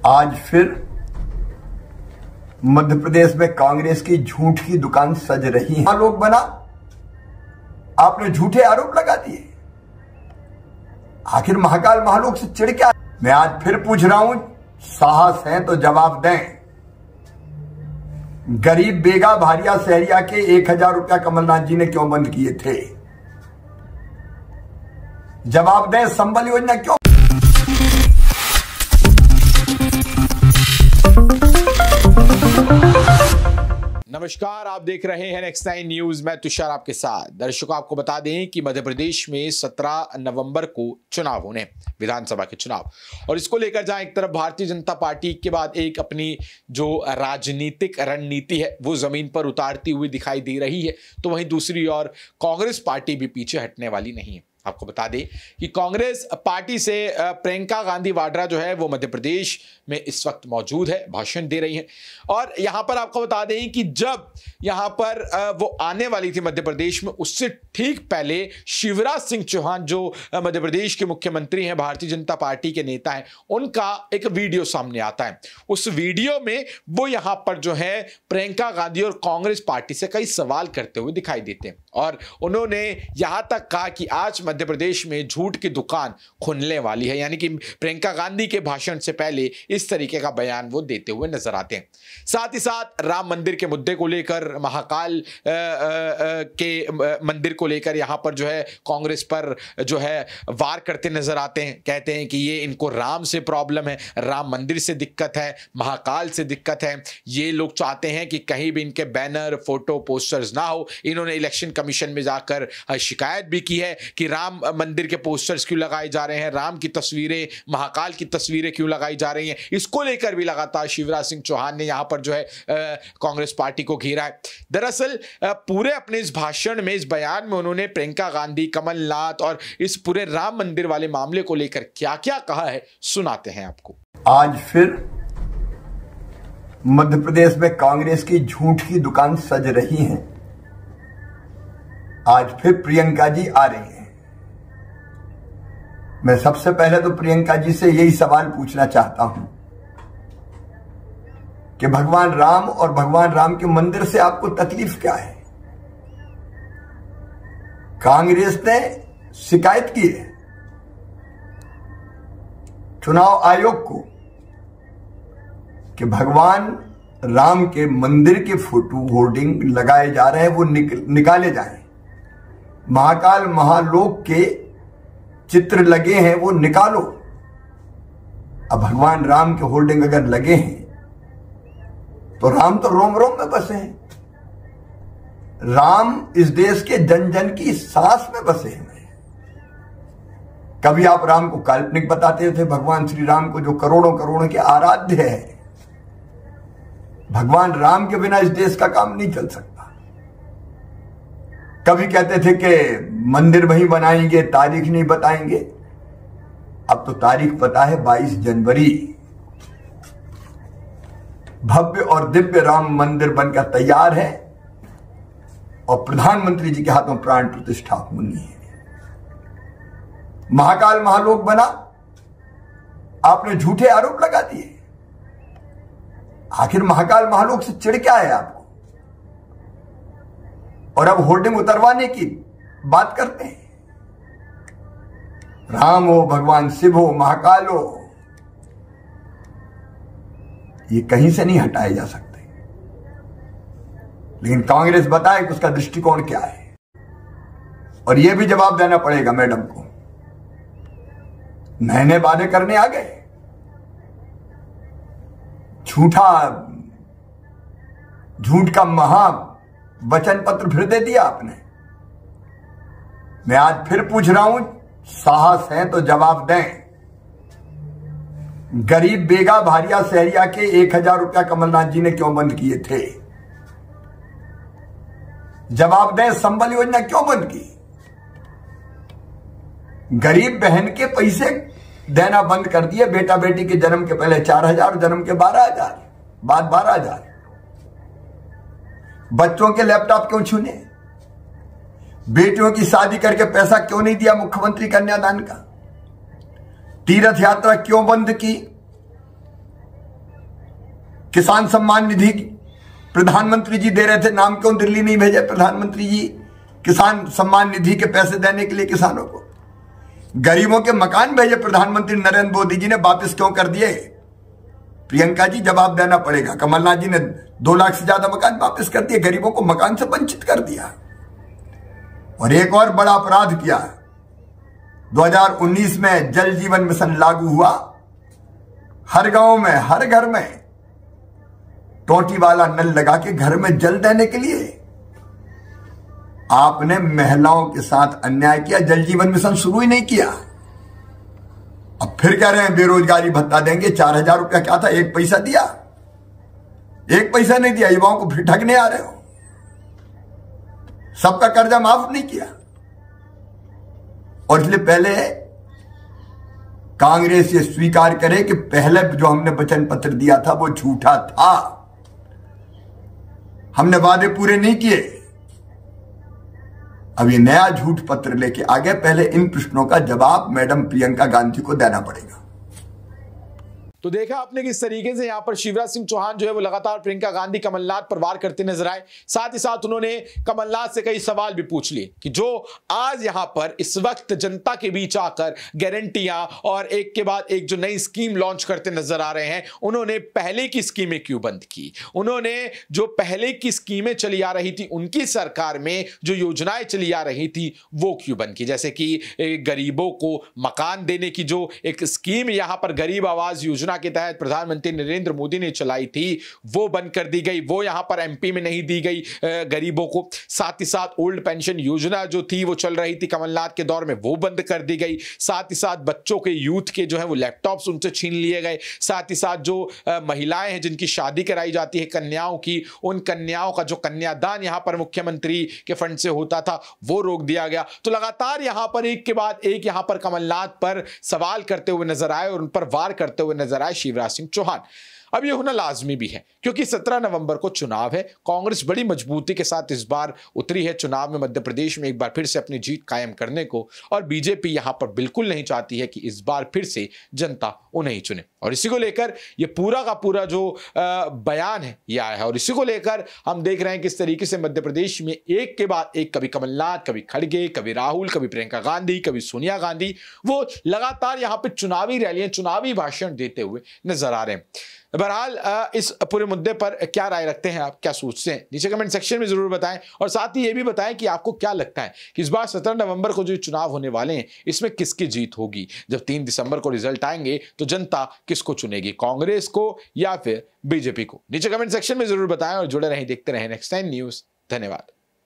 आज फिर मध्य प्रदेश में कांग्रेस की झूठ की दुकान सज रही है। लोग बना, आपने झूठे आरोप लगा दिए। आखिर महाकाल महालोक से चिढ़ क्या? मैं आज फिर पूछ रहा हूं, साहस है तो जवाब दें। गरीब बेगा भारिया शहरिया के 1000 रुपया कमलनाथ जी ने क्यों बंद किए थे? जवाब दें। संबल योजना क्यों? नमस्कार, आप देख रहे हैं नेक्स्ट 9 न्यूज। मैं तुषार आपके साथ। दर्शकों, आपको बता दें कि मध्य प्रदेश में 17 नवंबर को चुनाव होने, विधानसभा के चुनाव, और इसको लेकर जहां एक तरफ भारतीय जनता पार्टी के बाद एक अपनी जो राजनीतिक रणनीति है वो जमीन पर उतारती हुई दिखाई दे रही है, तो वहीं दूसरी ओर कांग्रेस पार्टी भी पीछे हटने वाली नहीं है। आपको बता दें कि कांग्रेस पार्टी से प्रियंका गांधी वाड्रा जो है वो मध्य प्रदेश में इस वक्त मौजूद है, भाषण दे रही हैं। और यहां पर आपको बता दें कि जब यहां पर वो आने वाली थी मध्य प्रदेश में, उससे ठीक पहले शिवराज सिंह चौहान जो मध्य प्रदेश के मुख्यमंत्री हैं, भारतीय जनता पार्टी के नेता हैं, उनका एक वीडियो सामने आता है। उस वीडियो में वो यहां पर जो है प्रियंका गांधी और कांग्रेस पार्टी से कई सवाल करते हुए दिखाई देते हैं। और उन्होंने यहां तक कहा कि आज मध्य प्रदेश में झूठ की दुकान खुलने वाली है, यानी कि प्रियंका गांधी के भाषण से पहले इस तरीके का बयान वो देते हुए नजर आते हैं। साथ ही साथ राम मंदिर के मुद्दे को लेकर, महाकाल के मंदिर को लेकर यहां पर जो है कांग्रेस पर जो है वार करते नजर आते हैं। कहते हैं कि ये इनको राम से प्रॉब्लम है, राम मंदिर से दिक्कत है, महाकाल से दिक्कत है। ये लोग चाहते हैं कि कहीं भी इनके बैनर, फोटो, पोस्टर्स ना हो। इन्होंने इलेक्शन कमीशन में जाकर शिकायत भी की है कि राम मंदिर के पोस्टर्स क्यों लगाए जा रहे हैं, राम की तस्वीरें, महाकाल की तस्वीरें क्यों लगाई जा रही हैं। इसको लेकर भी लगातार शिवराज सिंह चौहान ने यहां पर जो है कांग्रेस पार्टी को घेरा है। दरअसल पूरे अपने इस भाषण में, इस बयान में उन्होंने प्रियंका गांधी, कमलनाथ और इस पूरे राम मंदिर वाले मामले को लेकर क्या क्या कहा है, सुनाते हैं आपको। आज फिर मध्य प्रदेश में कांग्रेस की झूठ की दुकान सज रही है। आज फिर प्रियंका जी आ रही हैं। मैं सबसे पहले तो प्रियंका जी से यही सवाल पूछना चाहता हूं कि भगवान राम और भगवान राम के मंदिर से आपको तकलीफ क्या है? कांग्रेस ने शिकायत की है चुनाव आयोग को कि भगवान राम के मंदिर के फोटो होर्डिंग लगाए जा रहे हैं, वो निकाले जाएं। महाकाल महालोक के चित्र लगे हैं, वो निकालो। अब भगवान राम के होर्डिंग अगर लगे हैं तो राम तो रोम रोम में बसे हैं। राम इस देश के जन जन की सांस में बसे हैं। कभी आप राम को काल्पनिक बताते थे, भगवान श्री राम को जो करोड़ों करोड़ों के आराध्य है। भगवान राम के बिना इस देश का काम नहीं चल सकता। कभी कहते थे कि मंदिर वहीं बनाएंगे, तारीख नहीं बताएंगे। अब तो तारीख पता है, 22 जनवरी। भव्य और दिव्य राम मंदिर बनकर तैयार है और प्रधानमंत्री जी के हाथों प्राण प्रतिष्ठा होनी है। महाकाल महालोक बना, आपने झूठे आरोप लगा दिए। आखिर महाकाल महालोक से चिढ़ क्या है आपको? और अब होर्डिंग उतरवाने की बात करते हैं। राम हो, भगवान शिव हो, महाकाल हो, ये कहीं से नहीं हटाए जा सकते। लेकिन कांग्रेस बताए कि उसका दृष्टिकोण क्या है, और यह भी जवाब देना पड़ेगा मैडम को। नए नए वादे करने आ गए, झूठ का महा वचन पत्र फिर दे दिया आपने। मैं आज फिर पूछ रहा हूं, साहस है तो जवाब दें। गरीब बेगा भारिया शहरिया के 1000 रुपया कमलनाथ जी ने क्यों बंद किए थे? जवाब दें। संबल योजना क्यों बंद की? गरीब बहन के पैसे देना बंद कर दिए। बेटा बेटी के जन्म के पहले 4000, जन्म के 12000, बाद 12000। बच्चों के लैपटॉप क्यों छूने? बेटियों की शादी करके पैसा क्यों नहीं दिया मुख्यमंत्री कन्यादान का? तीर्थ यात्रा क्यों बंद की? किसान सम्मान निधि प्रधानमंत्री जी दे रहे थे, नाम क्यों दिल्ली नहीं भेजे प्रधानमंत्री जी किसान सम्मान निधि के पैसे देने के लिए किसानों को? गरीबों के मकान भेजे प्रधानमंत्री नरेंद्र मोदी जी ने, वापस क्यों कर दिए? प्रियंका जी जवाब देना पड़ेगा। कमलनाथ जी ने 2 लाख से ज्यादा मकान वापस कर दिए, गरीबों को मकान से वंचित कर दिया। और एक और बड़ा अपराध किया, 2019 में जल जीवन मिशन लागू हुआ, हर गांव में हर घर में टोटी वाला नल लगा के घर में जल देने के लिए आपने महिलाओं के साथ अन्याय किया, जल जीवन मिशन शुरू ही नहीं किया। अब फिर कह रहे हैं बेरोजगारी भत्ता देंगे, 4,000 रुपया क्या था, 1 पैसा दिया? 1 पैसा नहीं दिया, युवाओं को फिर ठगने आ रहे हो। सबका कर्जा माफ नहीं किया। और इसलिए पहले कांग्रेस ये स्वीकार करे कि पहले जो हमने वचन पत्र दिया था वो झूठा था, हमने वादे पूरे नहीं किए। अब ये नया झूठ पत्र लेके आ गए, पहले इन प्रश्नों का जवाब मैडम प्रियंका गांधी को देना पड़ेगा। तो देखा आपने किस तरीके से यहां पर शिवराज सिंह चौहान जो है वो लगातार प्रियंका गांधी कमलनाथ पर वार करते नजर आए। साथ ही साथ उन्होंने कमलनाथ से कई सवाल भी पूछ लिए कि जो आज यहां पर इस वक्त जनता के बीच आकर गारंटियां और एक के बाद एक जो नई स्कीम लॉन्च करते नजर आ रहे हैं, उन्होंने पहले की स्कीमें क्यों बंद की? उन्होंने जो पहले की स्कीमें चली आ रही थी, उनकी सरकार में जो योजनाएं चली आ रही थी वो क्यों बंद की? जैसे कि गरीबों को मकान देने की जो एक स्कीम यहां पर गरीब आवास योजना के तहत प्रधानमंत्री नरेंद्र मोदी ने चलाई थी, वो बंद कर दी गई, वो यहां पर एमपी में नहीं दी गई गरीबों को। साथ ही साथ ओल्ड पेंशन योजना जो थी वो चल रही थी कमलनाथ के दौर में, वो बंद कर दी गई। साथ ही साथ बच्चों के यूथ के जो है वो लैपटॉप्स उनसे छीन लिए गए। साथ ही साथ जो महिलाएं हैं जिनकी शादी कराई जाती है कन्याओं की, उन कन्याओं का जो कन्यादान यहां पर मुख्यमंत्री के फंड से होता था वो रोक दिया गया। तो लगातार यहां पर एक के बाद एक यहां पर कमलनाथ पर सवाल करते हुए नजर आए और उन पर वार करते हुए नजर आए शिवराज सिंह चौहान। अब यह होना लाजमी भी है क्योंकि 17 नवंबर को चुनाव है। कांग्रेस बड़ी मजबूती के साथ इस बार उतरी है चुनाव में मध्य प्रदेश में एक बार फिर से अपनी जीत कायम करने को, और बीजेपी यहां पर बिल्कुल नहीं चाहती है कि इस बार फिर से जनता उन्हें ही चुने। और इसी को लेकर यह पूरा का पूरा जो बयान है यह आया है, और इसी को लेकर हम देख रहे हैं किस तरीके से मध्य प्रदेश में एक के बाद एक, कभी कमलनाथ, कभी खड़गे, कभी राहुल, कभी प्रियंका गांधी, कभी सोनिया गांधी, वो लगातार यहां पर चुनावी रैलियां, चुनावी भाषण देते हुए नजर आ रहे हैं। बहरहाल इस पूरे मुद्दे पर क्या राय रखते हैं आप, क्या सोचते हैं, नीचे कमेंट सेक्शन में जरूर बताएं। और साथ ही ये भी बताएं कि आपको क्या लगता है कि इस बार 17 नवंबर को जो चुनाव होने वाले हैं इसमें किसकी जीत होगी? जब 3 दिसंबर को रिजल्ट आएंगे तो जनता किसको चुनेगी, कांग्रेस को या फिर बीजेपी को? नीचे कमेंट सेक्शन में जरूर बताएं और जुड़े रहें, देखते रहें नेक्स्ट टाइम न्यूज। धन्यवाद।